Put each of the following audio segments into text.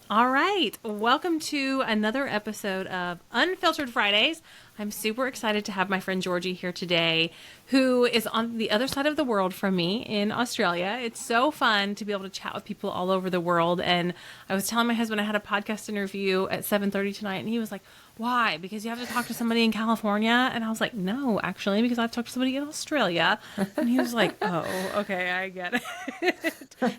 All right. Welcome to another episode of Unfiltered Fridays. I'm super excited to have my friend Georgie here today, who is on the other side of the world from me in Australia. It's so fun to be able to chat with people all over the world. And I was telling my husband I had a podcast interview at 7:30 tonight, and he was like, "Why? Because you have to talk to somebody in California?" And I was like, "No, actually, because I've talked to somebody in Australia." And he was like, "Oh, okay, I get it."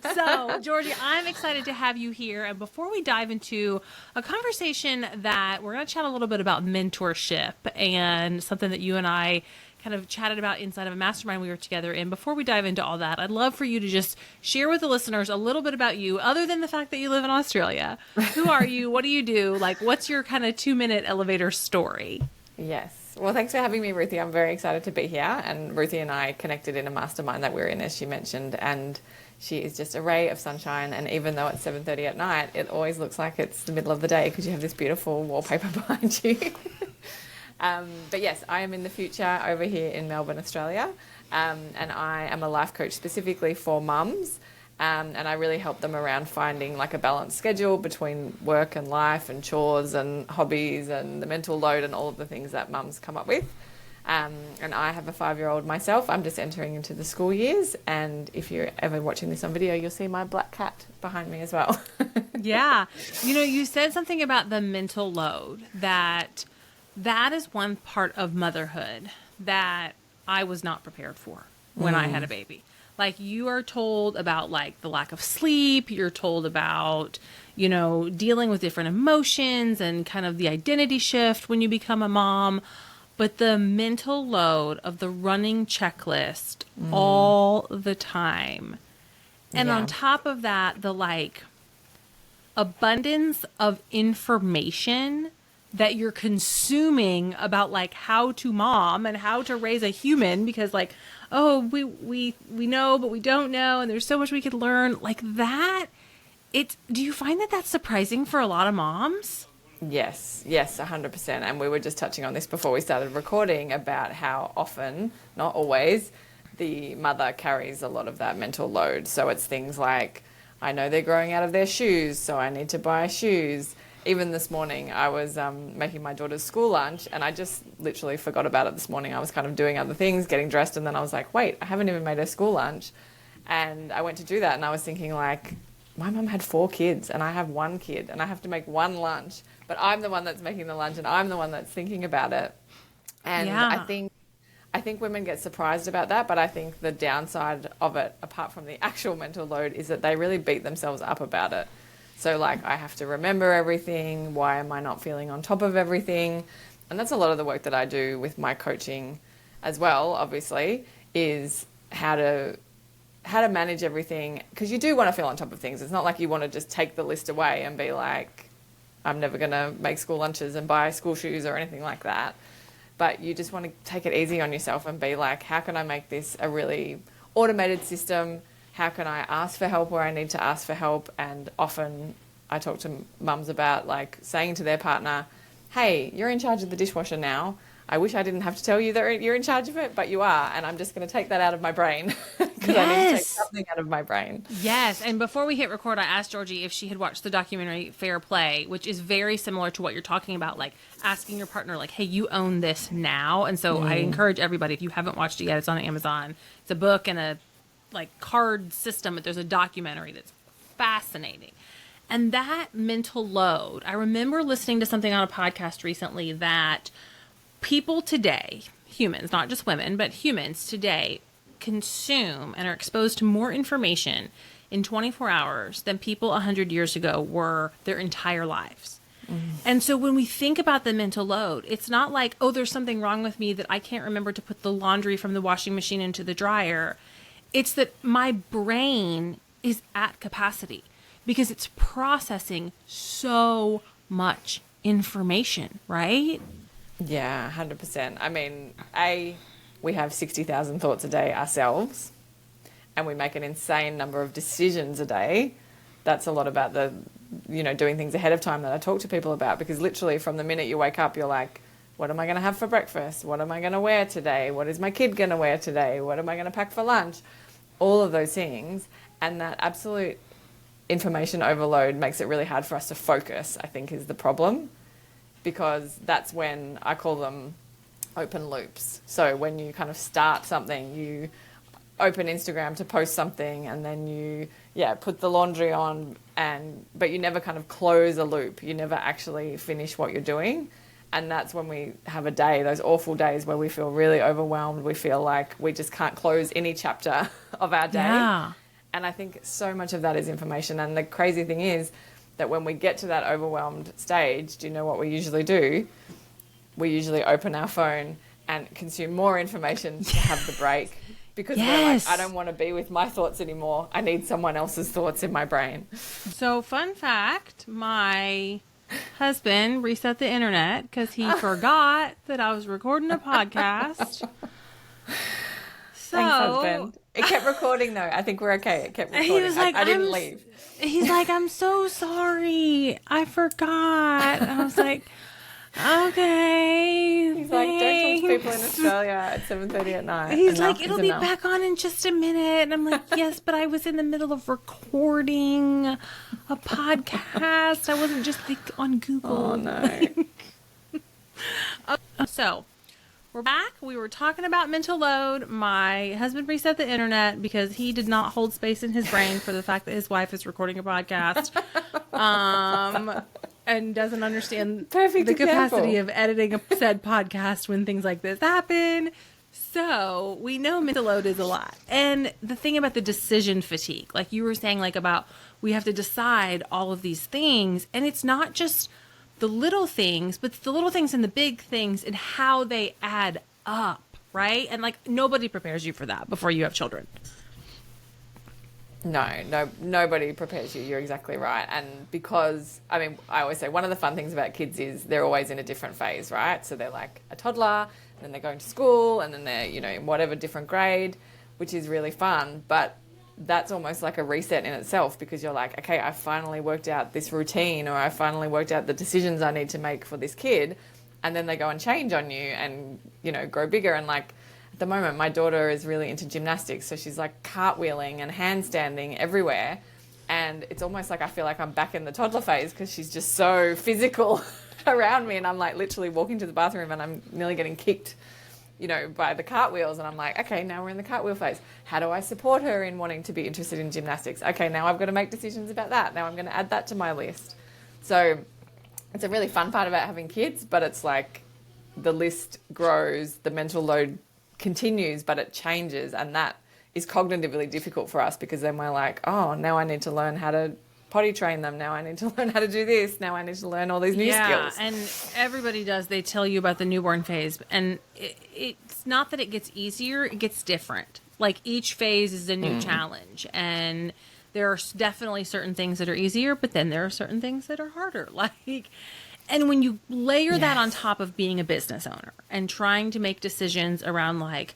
So, Georgie, I'm excited to have you here. And before we dive into a conversation that we're going to chat a little bit about mentorship and something that you and I kind of chatted about inside of a mastermind we were together in. Before we dive into all that, I'd love for you to just share with the listeners a little bit about you, other than the fact that you live in Australia. Who are you? What do you do? Like, what's your kind of 2-minute elevator story? Yes. Well, thanks for having me, Ruthie. I'm very excited to be here. And Ruthie and I connected in a mastermind that we're in, as she mentioned. And she is just a ray of sunshine. And even though it's 7:30 at night, it always looks like it's the middle of the day because you have this beautiful wallpaper behind you. But yes, I am in the future over here in Melbourne, Australia. And I am a life coach specifically for mums. And I really help them around finding like a balanced schedule between work and life and chores and hobbies and the mental load and all of the things that mums come up with. And I have a 5-year-old myself. I'm just entering into the school years. And if you're ever watching this on video, you'll see my black cat behind me as well. Yeah. You know, you said something about the mental load, that is one part of motherhood that I was not prepared for when I had a baby. Like, you are told about like the lack of sleep, you're told about, you know, dealing with different emotions and kind of the identity shift when you become a mom. But the mental load of the running checklist all the time. And on top of that, the like abundance of information that you're consuming about like how to mom and how to raise a human, because like, oh, we know, but we don't know. And there's so much we could learn like that. Do you find that that's surprising for a lot of moms? Yes, 100%. And we were just touching on this before we started recording about how often, not always, the mother carries a lot of that mental load. So it's things like, I know they're growing out of their shoes, so I need to buy shoes. Even this morning, I was making my daughter's school lunch, and I just literally forgot about it this morning. I was kind of doing other things, getting dressed, and then I was like, wait, I haven't even made her school lunch. And I went to do that, and I was thinking like, my mum had 4 kids, and I have 1 kid, and I have to make 1 lunch. But I'm the one that's making the lunch, and I'm the one that's thinking about it. And I think women get surprised about that, but I think the downside of it, apart from the actual mental load, is that they really beat themselves up about it. So like, I have to remember everything. Why am I not feeling on top of everything? And that's a lot of the work that I do with my coaching as well, obviously, is how to manage everything. Because you do want to feel on top of things. It's not like you want to just take the list away and be like, I'm never going to make school lunches and buy school shoes or anything like that. But you just want to take it easy on yourself and be like, how can I make this a really automated system? How can I ask for help where I need to ask for help? And often I talk to mums about like saying to their partner, hey, you're in charge of the dishwasher now. I wish I didn't have to tell you that you're in charge of it, but you are. And I'm just going to take that out of my brain because I need to take something out of my brain. Yes. And before we hit record, I asked Georgie if she had watched the documentary Fair Play, which is very similar to what you're talking about, like asking your partner, like, hey, you own this now. And so I encourage everybody, if you haven't watched it yet, it's on Amazon. It's a book and a like card system, but there's a documentary that's fascinating. And that mental load, I remember listening to something on a podcast recently that people today, humans, not just women, but humans today consume and are exposed to more information in 24 hours than people 100 years ago were their entire lives. And so when we think about the mental load, it's not like, oh, there's something wrong with me that I can't remember to put the laundry from the washing machine into the dryer. It's that my brain is at capacity because it's processing so much information, right? Yeah, 100%. I mean, we have 60,000 thoughts a day ourselves, and we make an insane number of decisions a day. That's a lot about doing things ahead of time that I talk to people about, because literally from the minute you wake up, you're like, what am I going to have for breakfast? What am I going to wear today? What is my kid going to wear today? What am I going to pack for lunch? All of those things. And that absolute information overload makes it really hard for us to focus, I think is the problem, because that's when I call them open loops. So when you kind of start something, you open Instagram to post something, and then you put the laundry on, but you never kind of close a loop. You never actually finish what you're doing. And that's when we have a day, those awful days where we feel really overwhelmed. We feel like we just can't close any chapter of our day. Yeah. And I think so much of that is information. And the crazy thing is that when we get to that overwhelmed stage, do you know what we usually do? We usually open our phone and consume more information to have the break, because we're like, I don't want to be with my thoughts anymore. I need someone else's thoughts in my brain. So fun fact, my husband reset the internet because he forgot that I was recording a podcast. So, thanks, husband. It kept recording though. I think we're okay. It kept recording. He was like, I didn't leave. He's like, I'm so sorry. I forgot. I was like, okay. He's like, don't talk to people in Australia at 7:30 at night. He's like, it'll be back on in just a minute. And I'm like, yes, but I was in the middle of recording a podcast. I wasn't just like on Google. Oh no. So we're back. We were talking about mental load. My husband reset the internet because he did not hold space in his brain for the fact that his wife is recording a podcast. And doesn't understand the capacity of editing a said podcast when things like this happen. So we know mental load is a lot. And the thing about the decision fatigue, like you were saying, like about we have to decide all of these things. And it's not just the little things, but the little things and the big things and how they add up, right? And like nobody prepares you for that before you have children. No, nobody prepares you. You're exactly right. And because, I mean, I always say one of the fun things about kids is they're always in a different phase, right? So they're like a toddler, and then they're going to school, and then they're, in whatever different grade, which is really fun. But that's almost like a reset in itself, because you're like, okay, I finally worked out this routine, or I finally worked out the decisions I need to make for this kid. And then they go and change on you and, grow bigger. And like, at the moment, my daughter is really into gymnastics, so she's like cartwheeling and handstanding everywhere, and it's almost like I feel like I'm back in the toddler phase because she's just so physical around me, and I'm like literally walking to the bathroom and I'm nearly getting kicked, by the cartwheels, and I'm like, okay, now we're in the cartwheel phase. How do I support her in wanting to be interested in gymnastics? Okay, now I've got to make decisions about that. Now I'm going to add that to my list. So it's a really fun part about having kids, but it's like the list grows, the mental load continues, but it changes, and that is cognitively difficult for us, because then we're like, oh, now I need to learn how to potty train them, now I need to learn how to do this, now I need to learn all these new skills. And everybody does, they tell you about the newborn phase, and it's not that it gets easier, it gets different. Like each phase is a new challenge, and there are definitely certain things that are easier, but then there are certain things that are harder. And when you layer that on top of being a business owner and trying to make decisions around like,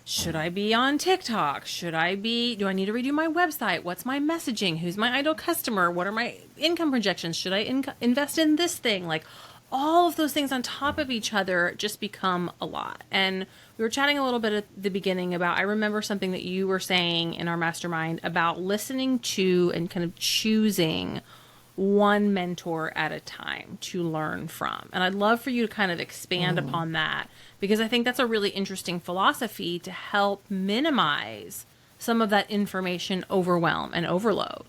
should I be on TikTok? Do I need to redo my website? What's my messaging? Who's my ideal customer? What are my income projections? Should I invest in this thing? Like all of those things on top of each other just become a lot. And we were chatting a little bit at the beginning about, I remember something that you were saying in our mastermind about listening to and kind of choosing one mentor at a time to learn from. And I'd love for you to kind of expand upon that, because I think that's a really interesting philosophy to help minimize some of that information overwhelm and overload.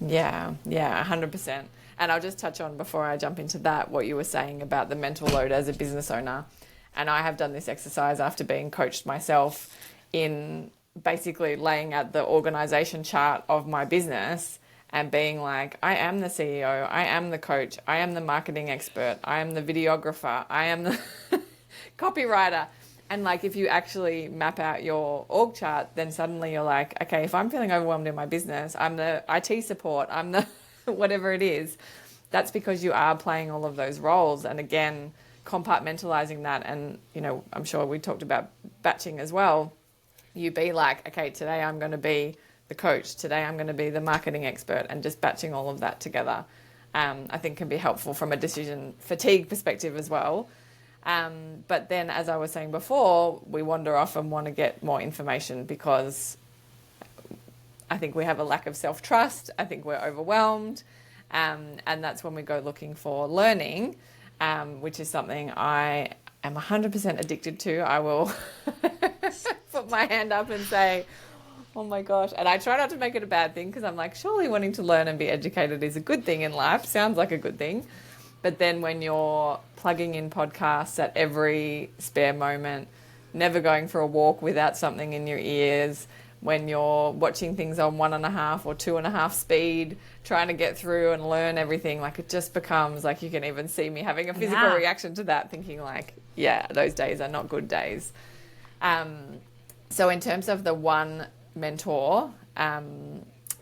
Yeah, 100%. And I'll just touch on, before I jump into that, what you were saying about the mental load as a business owner. And I have done this exercise after being coached myself in basically laying out the organization chart of my business and being like, I am the CEO, I am the coach, I am the marketing expert, I am the videographer, I am the copywriter. And like, if you actually map out your org chart, then suddenly you're like, okay, if I'm feeling overwhelmed in my business, I'm the IT support, I'm the whatever it is. That's because you are playing all of those roles. And again, compartmentalizing that. And, I'm sure we talked about batching as well. You be like, okay, today I'm going to be the coach, today I'm going to be the marketing expert, and just batching all of that together, I think can be helpful from a decision fatigue perspective as well. But then, as I was saying before, we wander off and want to get more information because, I think we have a lack of self-trust. I think we're overwhelmed. And that's when we go looking for learning, which is something I am 100% addicted to. I will put my hand up and say, oh my gosh. And I try not to make it a bad thing because I'm like, surely wanting to learn and be educated is a good thing in life. Sounds like a good thing. But then when you're plugging in podcasts at every spare moment, never going for a walk without something in your ears, when you're watching things on 1.5 or 2.5 speed, trying to get through and learn everything, like it just becomes like, you can even see me having a physical reaction to that, thinking like, yeah, those days are not good days. So in terms of the one mentor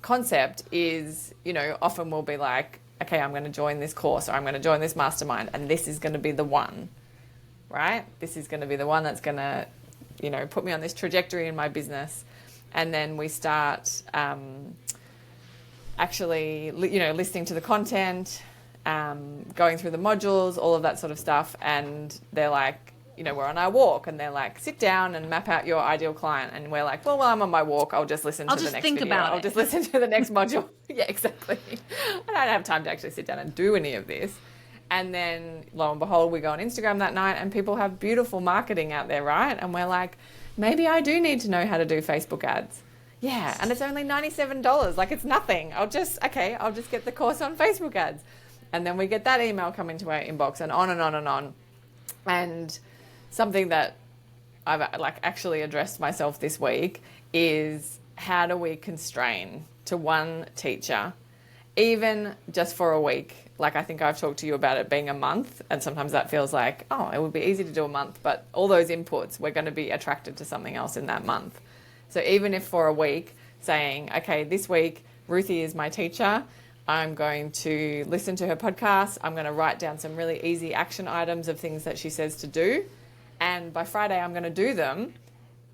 concept is, you know, often we'll be like, okay, I'm going to join this course or I'm going to join this mastermind and this is going to be the one, right? This is going to be the one that's going to, you know, put me on this trajectory in my business. And then we start actually, you know, listening to the content, going through the modules, all of that sort of stuff. And they're like, you know, we're on our walk and they're like, sit down and map out your ideal client. And we're like, well, while I'm on my walk, I'll just listen to the next video. I'll just listen to the next module. Yeah, exactly. I don't have time to actually sit down and do any of this. And then lo and behold, we go on Instagram that night and people have beautiful marketing out there, right? And we're like, maybe I do need to know how to do Facebook ads. Yeah, and it's only $97. Like, it's nothing. I'll just get the course on Facebook ads. And then we get that email come into our inbox and on and on and on. And something that I've like actually addressed myself this week is, how do we constrain to one teacher, even just for a week? Like, I think I've talked to you about it being a month, and sometimes that feels like, oh, it would be easy to do a month, but all those inputs, we're going to be attracted to something else in that month. So even if for a week, saying, okay, this week, Ruthie is my teacher, I'm going to listen to her podcast, I'm going to write down some really easy action items of things that she says to do, and by Friday I'm going to do them,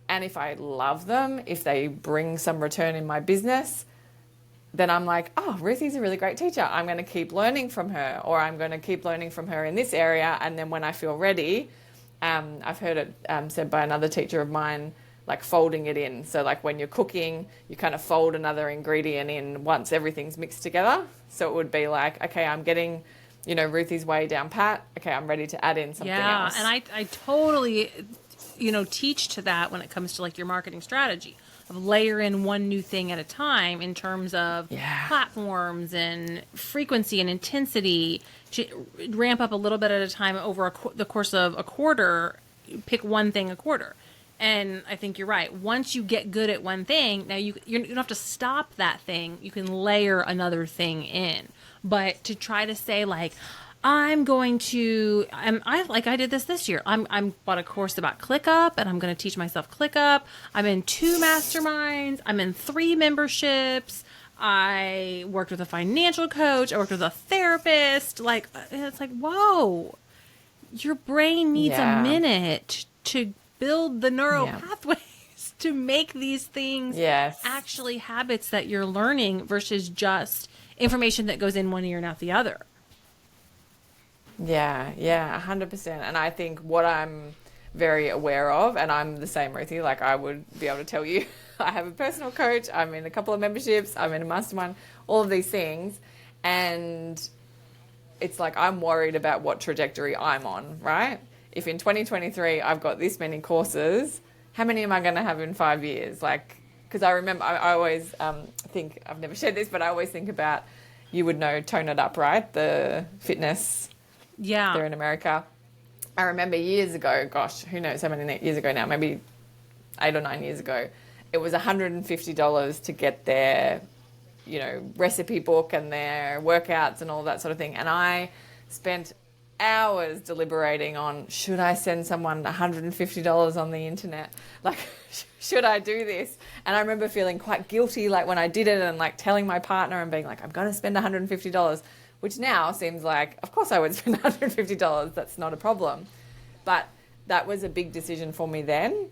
and if I love them, if they bring some return in my business, then I'm like, oh, Ruthie's a really great teacher. I'm going to keep learning from her, or I'm going to keep learning from her in this area. And then when I feel ready, I've heard it said by another teacher of mine, like folding it in. So like when you're cooking, you kind of fold another ingredient in once everything's mixed together. So it would be like, okay, I'm getting, you know, Ruthie's way down pat. Okay, I'm ready to add in something else. Yeah, and I totally, you know, teach to that when it comes to like your marketing strategy. Of layer in one new thing at a time in terms of platforms and frequency and intensity. Ramp up a little bit at a time over the course of a quarter. Pick one thing a quarter. And I think you're right. Once you get good at one thing, now you don't have to stop that thing. You can layer another thing in. But to try to say like, I did this year. I'm bought a course about ClickUp, and I'm going to teach myself ClickUp. I'm in 2 masterminds. I'm in 3 memberships. I worked with a financial coach. I worked with a therapist. Like, it's like, whoa, your brain needs a minute to build the neural pathways to make these things actually habits that you're learning versus just information that goes in one ear and out the other. Yeah, 100%. And I think what I'm very aware of, and I'm the same, Ruthie, like I would be able to tell you, I have a personal coach, I'm in a couple of memberships, I'm in a mastermind, all of these things. And it's like, I'm worried about what trajectory I'm on, right? If in 2023, I've got this many courses, how many am I going to have in 5 years? Like, because I remember, I always think, I've never shared this, but I always think about, you would know Tone It Up, right? The fitness. Yeah. They're in America. I remember years ago, gosh, who knows how many years ago now, maybe 8 or 9 years ago, it was $150 to get their, you know, recipe book and their workouts and all that sort of thing. And I spent hours deliberating on, should I send someone $150 on the internet? Like, should I do this? And I remember feeling quite guilty, like when I did it, and like telling my partner and being like, I'm going to spend $150. Which now seems like, of course I would spend $150. That's not a problem. But that was a big decision for me then.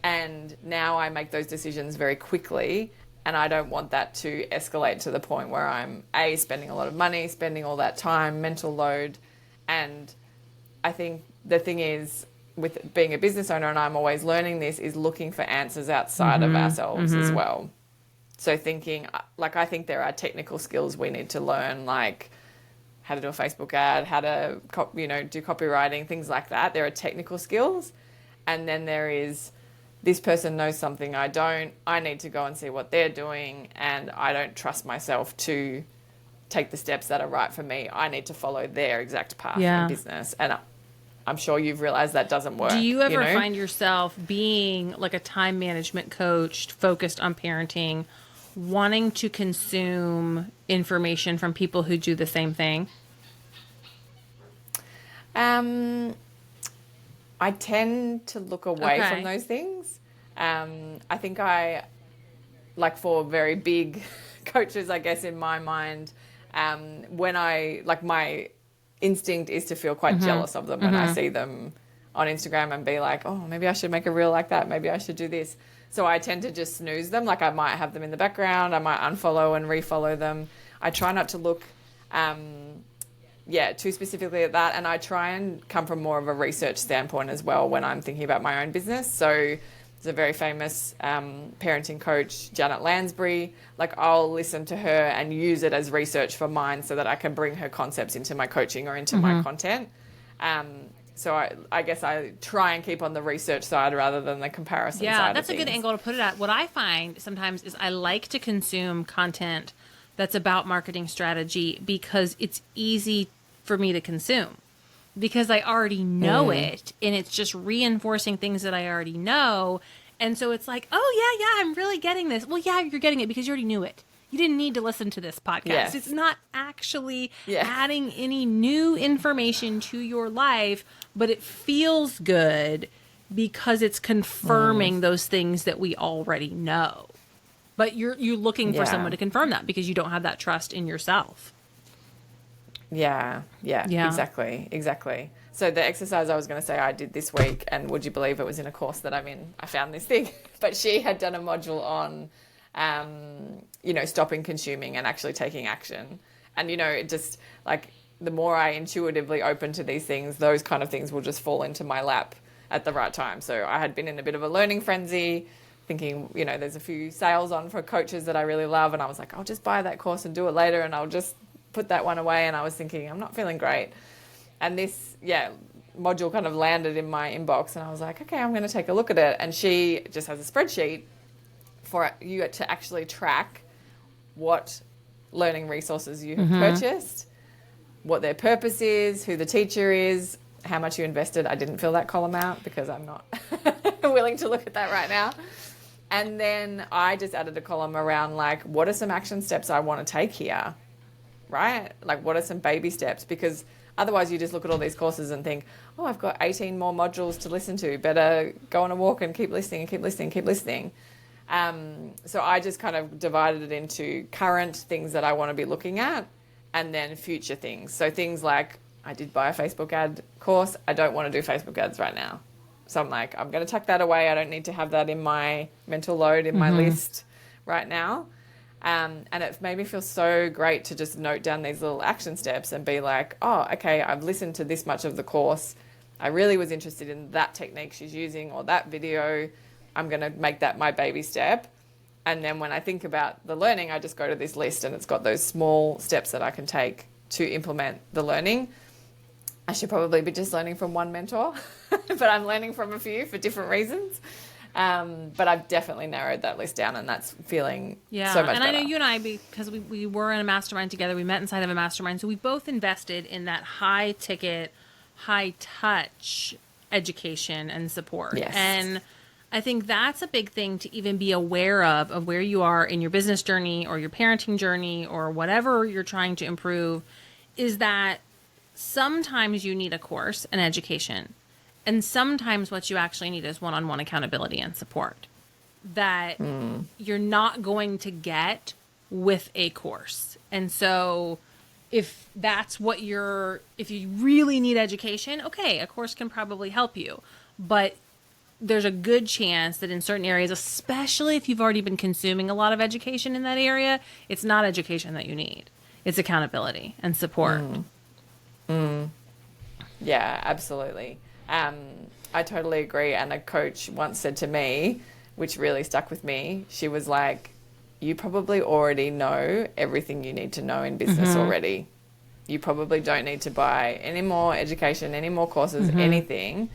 And now I make those decisions very quickly. And I don't want that to escalate to the point where I'm, spending a lot of money, spending all that time, mental load. And I think the thing is, with being a business owner, and I'm always learning this, is looking for answers outside of ourselves as well. So thinking, like, I think there are technical skills we need to learn, like how to do a Facebook ad, how to, do copywriting, things like that. There are technical skills. And then there is, this person knows something I don't. I need to go and see what they're doing. And I don't trust myself to take the steps that are right for me. I need to follow their exact path in business. And I'm sure you've realized that doesn't work. Do you ever find yourself being like a time management coach focused on parenting, wanting to consume information from people who do the same thing? I tend to look away from those things. I think for very big coaches, I guess, in my mind, my instinct is to feel quite jealous of them when I see them on Instagram and be like, oh, maybe I should make a reel like that. Maybe I should do this. So I tend to just snooze them. Like, I might have them in the background. I might unfollow and refollow them. I try not to look too specifically at that. And I try and come from more of a research standpoint as well when I'm thinking about my own business. So there's a very famous parenting coach, Janet Lansbury. Like, I'll listen to her and use it as research for mine so that I can bring her concepts into my coaching or into my content. So I guess I try and keep on the research side rather than the comparison side of things. Yeah, that's a good angle to put it at. What I find sometimes is I like to consume content that's about marketing strategy because it's easy for me to consume, because I already know it, and it's just reinforcing things that I already know. And so it's like, oh, yeah, I'm really getting this. Well, yeah, you're getting it because you already knew it. You didn't need to listen to this podcast. Yes. It's not actually adding any new information to your life, but it feels good because it's confirming those things that we already know. But you're looking for someone to confirm that because you don't have that trust in yourself. Yeah, exactly. So the exercise I was going to say I did this week, and would you believe it was in a course that I'm in, I found this thing, but she had done a module on, stopping consuming and actually taking action. And, it just, like, the more I intuitively open to these things, those kind of things will just fall into my lap at the right time. So I had been in a bit of a learning frenzy, thinking, there's a few sales on for coaches that I really love. And I was like, I'll just buy that course and do it later, and I'll just put that one away. And I was thinking, I'm not feeling great. And this, module kind of landed in my inbox, and I was like, okay, I'm going to take a look at it. And she just has a spreadsheet for you to actually track what learning resources you have purchased, what their purpose is, who the teacher is, how much you invested. I didn't fill that column out because I'm not willing to look at that right now. And then I just added a column around, like, what are some action steps I want to take here, right? Like, what are some baby steps? Because otherwise you just look at all these courses and think, oh, I've got 18 more modules to listen to. Better go on a walk and keep listening and keep listening, keep listening. So I just kind of divided it into current things that I want to be looking at and then future things. So things like, I did buy a Facebook ad course. I don't want to do Facebook ads right now. So I'm like, I'm going to tuck that away. I don't need to have that in my mental load, in my list right now. And it made me feel so great to just note down these little action steps and be like, oh, okay, I've listened to this much of the course. I really was interested in that technique she's using or that video. I'm going to make that my baby step. And then when I think about the learning, I just go to this list and it's got those small steps that I can take to implement the learning. I should probably be just learning from one mentor, but I'm learning from a few for different reasons. But I've definitely narrowed that list down, and that's feeling so much better. And I know you and I, because we were in a mastermind together, we met inside of a mastermind, so we both invested in that high ticket, high touch education and support. Yes. And I think that's a big thing to even be aware of where you are in your business journey or your parenting journey or whatever you're trying to improve, is that sometimes you need a course, an education. And sometimes what you actually need is one-on-one accountability and support that you're not going to get with a course. And so if that's what if you really need education, okay, a course can probably help you. But there's a good chance that in certain areas, especially if you've already been consuming a lot of education in that area, it's not education that you need. It's accountability and support. Yeah, absolutely. I totally agree. And a coach once said to me, which really stuck with me, she was like, you probably already know everything you need to know in business already. You probably don't need to buy any more education, any more courses, anything.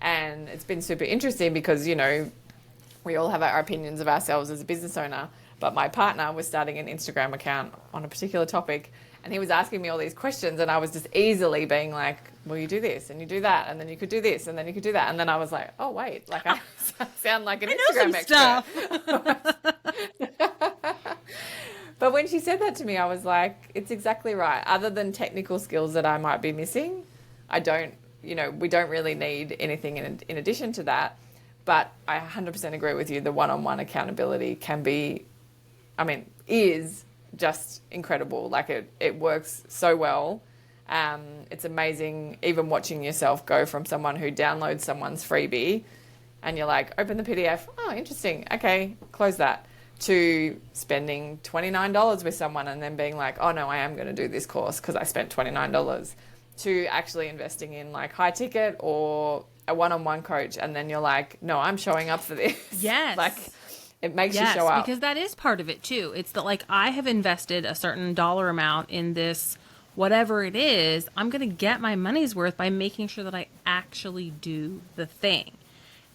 And it's been super interesting because, you know, we all have our opinions of ourselves as a business owner, but my partner was starting an Instagram account on a particular topic, and he was asking me all these questions, and I was just easily being like, well, you do this and you do that, and then you could do this and then you could do that. And then I was like, oh, wait, like I sound like an Instagram expert. But when she said that to me, I was like, it's exactly right. Other than technical skills that I might be missing, we don't really need anything in addition to that. But I 100% agree with you. The one-on-one accountability is just incredible. Like it works so well. It's amazing even watching yourself go from someone who downloads someone's freebie and you're like, open the PDF. Oh, interesting. Okay, close that. To spending $29 with someone and then being like, oh no, I am going to do this course because I spent $29. To actually investing in like high ticket or a one-on-one coach, and then you're like, no, I'm showing up for this. Yes. Like it makes you show up. Because that is part of it too. It's that like I have invested a certain dollar amount in this, whatever it is, I'm going to get my money's worth by making sure that I actually do the thing.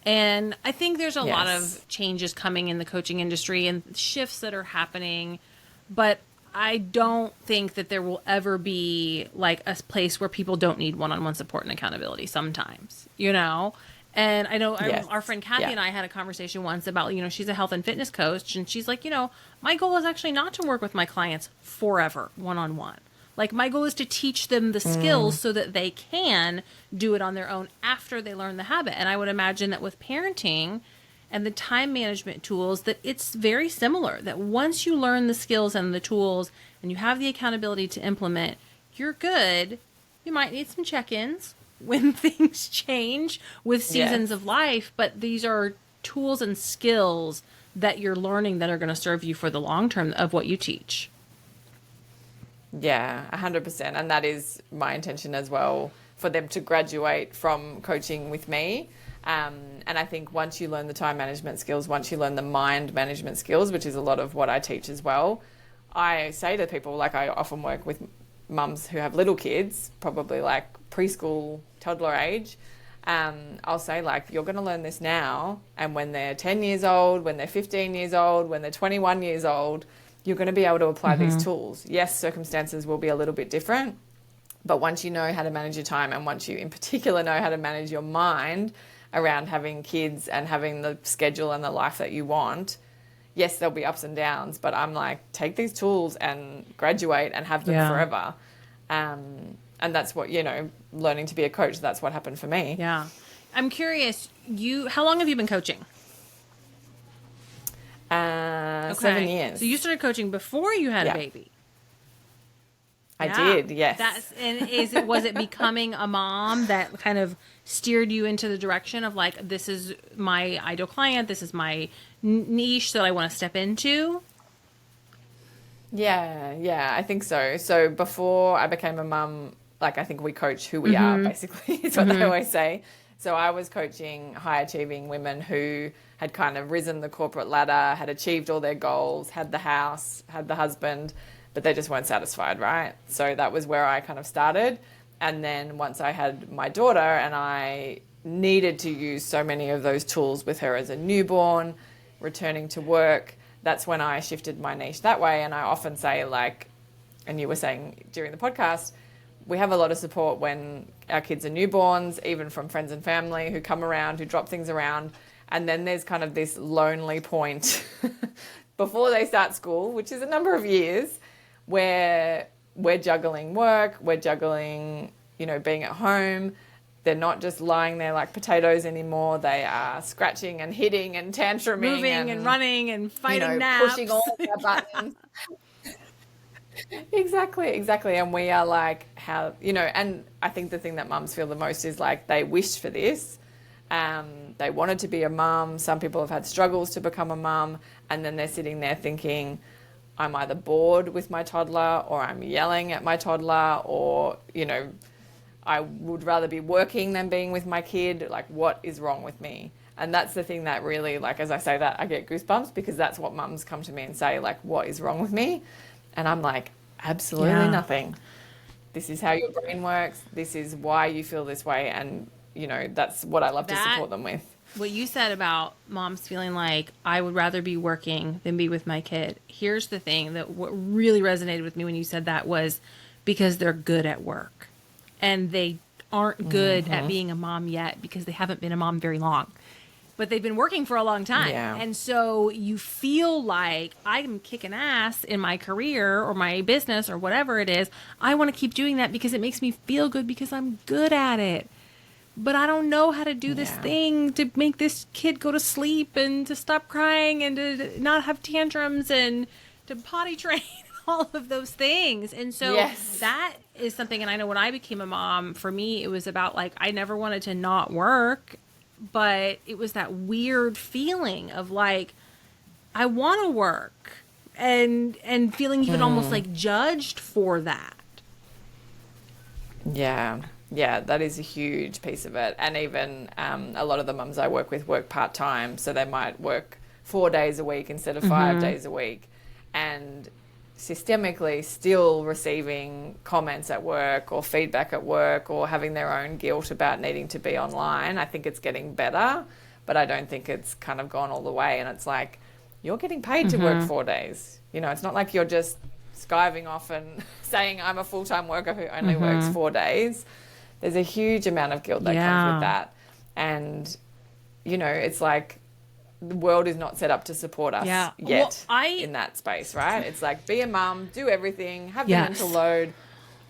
And I think there's a lot of changes coming in the coaching industry and shifts that are happening, but I don't think that there will ever be like a place where people don't need one-on-one support and accountability sometimes, you know? And I know our friend Kathy and I had a conversation once about, you know, she's a health and fitness coach, and she's like, you know, my goal is actually not to work with my clients forever one-on-one. Like my goal is to teach them the skills so that they can do it on their own after they learn the habit. And I would imagine that with parenting and the time management tools, that it's very similar, that once you learn the skills and the tools and you have the accountability to implement, you're good. You might need some check-ins when things change with seasons of life, but these are tools and skills that you're learning that are going to serve you for the long term of what you teach. Yeah, 100%. And that is my intention as well, for them to graduate from coaching with me. And I think once you learn the time management skills, once you learn the mind management skills, which is a lot of what I teach as well, I say to people, like I often work with mums who have little kids, probably like preschool, toddler age. I'll say like, you're going to learn this now. And when they're 10 years old, when they're 15 years old, when they're 21 years old, you're going to be able to apply these tools. Yes, circumstances will be a little bit different, but once you know how to manage your time, and once you in particular know how to manage your mind around having kids and having the schedule and the life that you want, yes, there'll be ups and downs, but I'm like, take these tools and graduate and have them forever. And that's what, you know, learning to be a coach, that's what happened for me. Yeah. I'm curious, how long have you been coaching? 7 years. So you started coaching before you had a baby. I did, yes. Was it becoming a mom that kind of steered you into the direction of like, this is my ideal client, this is my niche that I want to step into? Yeah, I think so. So before I became a mum, like I think we coach who we are, basically, is what they always say. So I was coaching high achieving women who had kind of risen the corporate ladder, had achieved all their goals, had the house, had the husband, but they just weren't satisfied, right? So that was where I kind of started. And then once I had my daughter and I needed to use so many of those tools with her as a newborn, returning to work, that's when I shifted my niche that way. And I often say, like, and you were saying during the podcast, we have a lot of support when our kids are newborns, even from friends and family who come around, who drop things around. And then there's kind of this lonely point before they start school, which is a number of years, where we're juggling work, we're juggling, you know, being at home. They're not just lying there like potatoes anymore. They are scratching and hitting and tantruming. Moving and running and fighting naps. Pushing all their buttons. Exactly. And we are like, how, you know, and I think the thing that mums feel the most is like they wished for this. They wanted to be a mum. Some people have had struggles to become a mum. And then they're sitting there thinking, I'm either bored with my toddler, or I'm yelling at my toddler, or, you know, I would rather be working than being with my kid. Like, what is wrong with me? And that's the thing that really, like, as I say that, I get goosebumps, because that's what mums come to me and say, like, what is wrong with me? And I'm like, absolutely nothing. This is how your brain works. This is why you feel this way. And, you know, that's what I love to support them with. What you said about moms feeling like I would rather be working than be with my kid. Here's the thing that what really resonated with me when you said that was because they're good at work and they aren't good at being a mom yet because they haven't been a mom very long, but they've been working for a long time. Yeah. And so you feel like I'm kicking ass in my career or my business or whatever it is. I want to keep doing that because it makes me feel good because I'm good at it. But I don't know how to do this thing to make this kid go to sleep and to stop crying and to not have tantrums and to potty train, all of those things. And so that is something, and I know when I became a mom, for me, it was about like, I never wanted to not work, but it was that weird feeling of like, I want to work and feeling even almost like judged for that. Yeah. Yeah, that is a huge piece of it. And even a lot of the mums I work with work part-time, so they might work 4 days a week instead of 5 days a week, and systemically still receiving comments at work or feedback at work or having their own guilt about needing to be online. I think it's getting better, but I don't think it's kind of gone all the way. And it's like, you're getting paid to work 4 days. You know, it's not like you're just skiving off and saying I'm a full-time worker who only works 4 days. There's a huge amount of guilt that comes with that. And, you know, it's like the world is not set up to support us yet in that space, right? It's like, be a mum, do everything, have the mental load,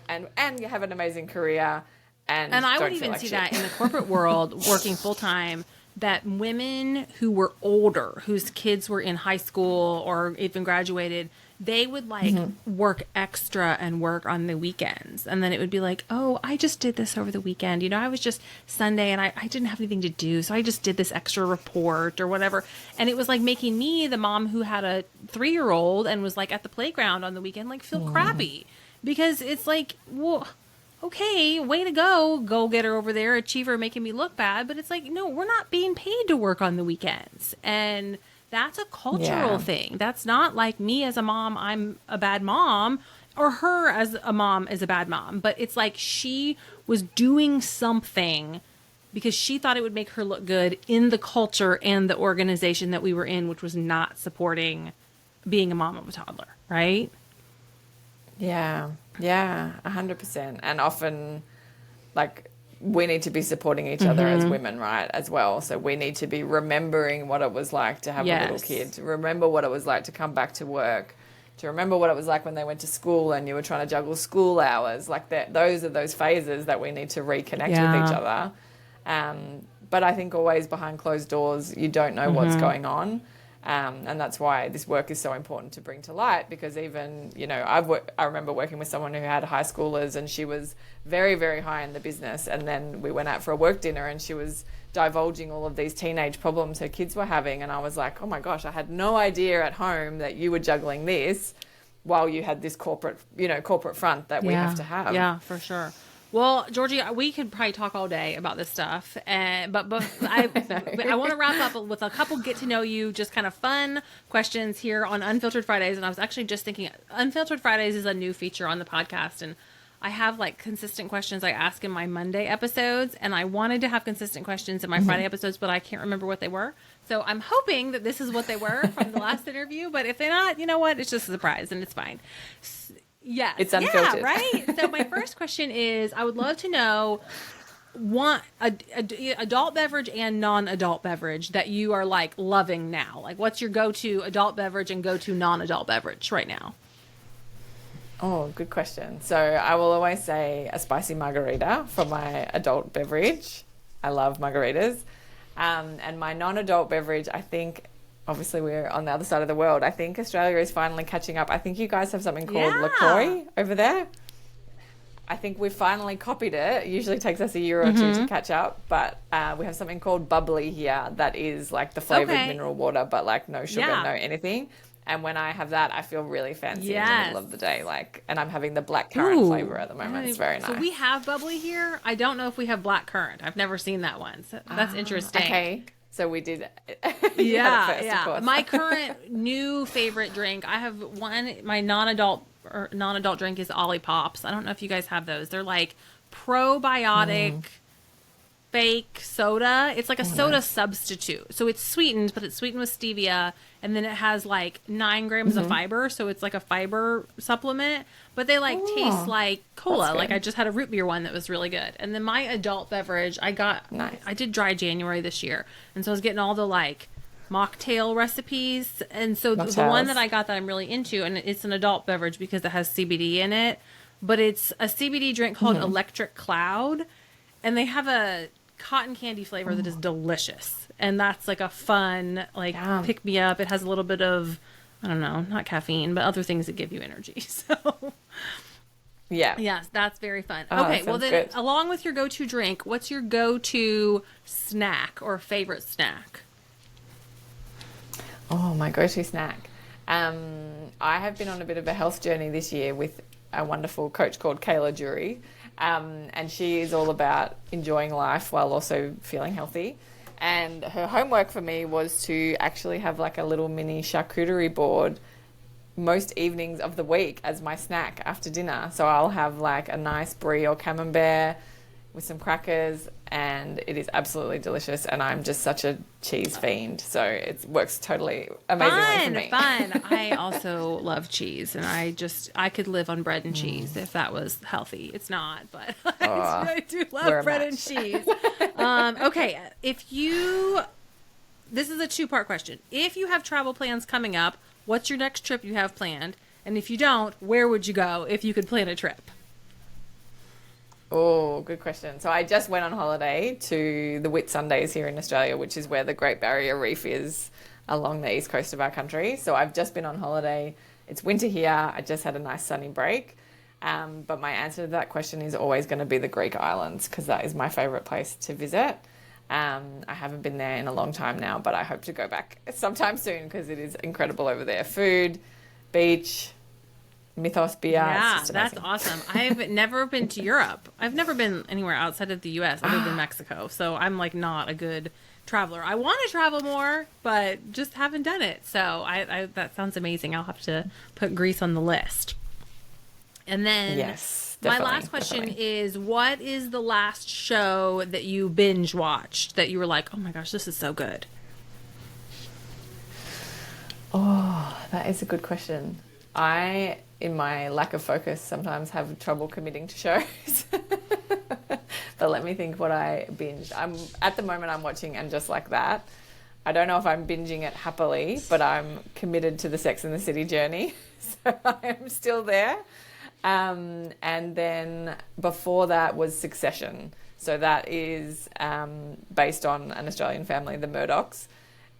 and you have an amazing career. And I would don't even like see shit. that in the corporate world, working full-time, that women who were older, whose kids were in high school or even graduated, they would like work extra and work on the weekends. And then it would be like, oh, I just did this over the weekend. You know, I was just Sunday and I didn't have anything to do. So I just did this extra report or whatever. And it was like making me, the mom who had a 3-year-old and was like at the playground on the weekend, like feel crappy, because it's like, well, okay, way to go get her over there, achiever, making me look bad. But it's like, no, we're not being paid to work on the weekends. And that's a cultural thing. That's not like me as a mom, I'm a bad mom, or her as a mom is a bad mom. But it's like she was doing something because she thought it would make her look good in the culture and the organization that we were in, which was not supporting being a mom of a toddler, right? Yeah, 100%. And often, like, we need to be supporting each other as women, right, as well. So we need to be remembering what it was like to have a little kid, to remember what it was like to come back to work, to remember what it was like when they went to school and you were trying to juggle school hours. Like, those are those phases that we need to reconnect with each other. But I think always behind closed doors, you don't know what's going on. And that's why this work is so important to bring to light, because even, you know, I remember working with someone who had high schoolers and she was very, very high in the business. And then we went out for a work dinner and she was divulging all of these teenage problems her kids were having. And I was like, oh my gosh, I had no idea at home that you were juggling this while you had this corporate front that we have to have. Yeah, for sure. Well, Georgie, we could probably talk all day about this stuff, but I want to wrap up with a couple get to know you, just kind of fun questions here on Unfiltered Fridays. And I was actually just thinking, Unfiltered Fridays is a new feature on the podcast, and I have like consistent questions I ask in my Monday episodes, and I wanted to have consistent questions in my Friday episodes, but I can't remember what they were. So I'm hoping that this is what they were from the last interview, but if they're not, you know what? It's just a surprise, and it's fine. Yes. It's unfiltered. Yeah, right? So my first question is, I would love to know adult beverage and non-adult beverage that you are like loving now. Like, what's your go-to adult beverage and go-to non-adult beverage right now? Oh, good question. So I will always say a spicy margarita for my adult beverage. I love margaritas. And my non-adult beverage, I think, obviously we're on the other side of the world. I think Australia is finally catching up. I think you guys have something called LaCroix over there. I think we've finally copied it. It usually takes us a year or two to catch up, but we have something called bubbly here that is like the flavored mineral water, but like no sugar, no anything. And when I have that, I feel really fancy in the middle of the day. Like, and I'm having the black currant flavor at the moment. It's very nice. So we have bubbly here. I don't know if we have black currant. I've never seen that one. So that's interesting. Okay. So we did. Yeah. My current new favorite drink, I have one, my non-adult drink is Ollie Pops. I don't know if you guys have those. They're like probiotic fake soda. It's like a soda substitute. So it's sweetened, but it's sweetened with stevia, and then it has like 9 grams of fiber, so it's like a fiber supplement. But they like taste like cola. Like I just had a root beer one that was really good. And then my adult beverage, I did dry January this year, and so I was getting all the like mocktail recipes. And so the one that I got that I'm really into, and it's an adult beverage because it has CBD in it, but it's a CBD drink called Electric Cloud, and they have a cotton candy flavor that is delicious, and that's like a fun like pick me up. It has a little bit of, I don't know, not caffeine, but other things that give you energy. So yes, that's very fun. Okay, well then good. Along with your go-to drink, what's your go-to snack or favorite snack? Oh, my go-to snack. I have been on a bit of a health journey this year with a wonderful coach called Georgie. And she is all about enjoying life while also feeling healthy. And her homework for me was to actually have like a little mini charcuterie board most evenings of the week as my snack after dinner. So I'll have like a nice brie or camembert with some crackers, and it is absolutely delicious. And I'm just such a cheese fiend, so it works totally amazingly for me. Fun. I also love cheese, and I could live on bread and cheese if that was healthy. It's not, but I do love bread and cheese. Okay, this is a 2-part question. If you have travel plans coming up, what's your next trip you have planned? And if you don't, where would you go if you could plan a trip? Oh, good question. So I just went on holiday to the Whitsundays here in Australia, which is where the Great Barrier Reef is along the east coast of our country. So I've just been on holiday. It's winter here. I just had a nice sunny break. But my answer to that question is always going to be the Greek islands, because that is my favourite place to visit. I haven't been there in a long time now, but I hope to go back sometime soon because it is incredible over there. Food, beach, mythos beer. Yeah, that's awesome. I've never been to Europe. I've never been anywhere outside of the U.S. other than Mexico. So I'm like not a good traveler. I want to travel more, but just haven't done it. So I that sounds amazing. I'll have to put Greece on the list. And then my last question is, what is the last show that you binge watched that you were like, oh my gosh, this is so good? Oh, that is a good question. In my lack of focus, sometimes have trouble committing to shows. But let me think what I binged. At the moment I'm watching And Just Like That. I don't know if I'm binging it happily, but I'm committed to the Sex and the City journey. So I am still there. And then before that was Succession. So that is based on an Australian family, the Murdochs.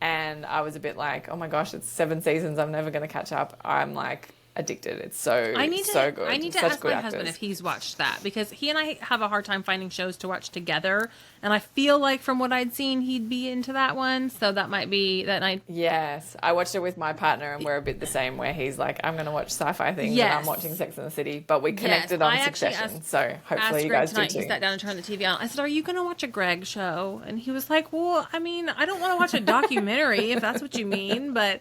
And I was a bit like, oh my gosh, it's 7 seasons. I'm never going to catch up. I'm like addicted. It's so good. I need to ask my husband if he's watched that, because he and I have a hard time finding shows to watch together. And I feel like from what I'd seen, he'd be into that one. So that might be that night. Yes. I watched it with my partner, and we're a bit the same, where he's like, I'm going to watch sci-fi things and I'm watching Sex and the City. But we connected on Succession. So hopefully you guys do too. He sat down and turned the TV on. I said, are you going to watch a Greg show? And he was like, well, I mean, I don't want to watch a documentary if that's what you mean, but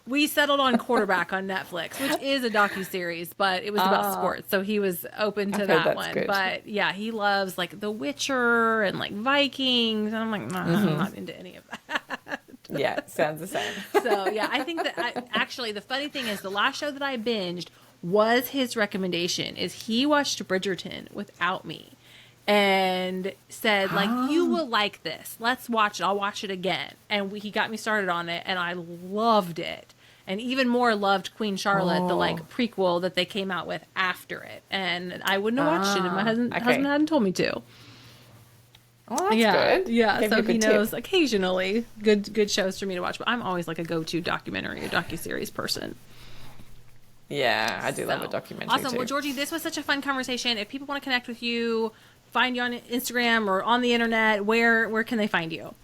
we settled on Quarterback on Netflix, which is a docu-series, but it was about sports, so he was open to that one. Good. But yeah, he loves like The Witcher and like Vikings, and I'm like, nah, I'm not into any of that. Yeah, sounds the same. So yeah, I think that actually the funny thing is the last show that I binged was his recommendation. Is he watched Bridgerton without me and said, like, you will like this. Let's watch it. I'll watch it again. And he got me started on it, and I loved it. And even more loved Queen Charlotte, the like prequel that they came out with after it. And I wouldn't have watched it if my husband hadn't told me to. Oh, that's good. Yeah, so he knows occasionally good shows for me to watch. But I'm always like a go-to documentary or docuseries person. Yeah, I do love a documentary awesome. Too. Well, Georgie, this was such a fun conversation. If people want to connect with you, find you on Instagram or on the internet, where can they find you?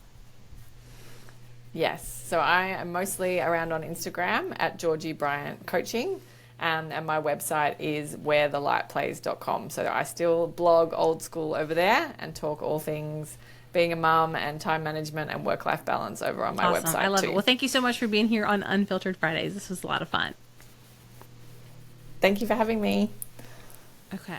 Yes, so I am mostly around on Instagram at Georgie Bryant Coaching, and my website is wherethelightplays.com. So I still blog old school over there and talk all things being a mum and time management and work-life balance over on my Awesome. website I love too. it. Well, thank you so much for being here on Unfiltered Fridays. This was a lot of fun. Thank you for having me. Okay.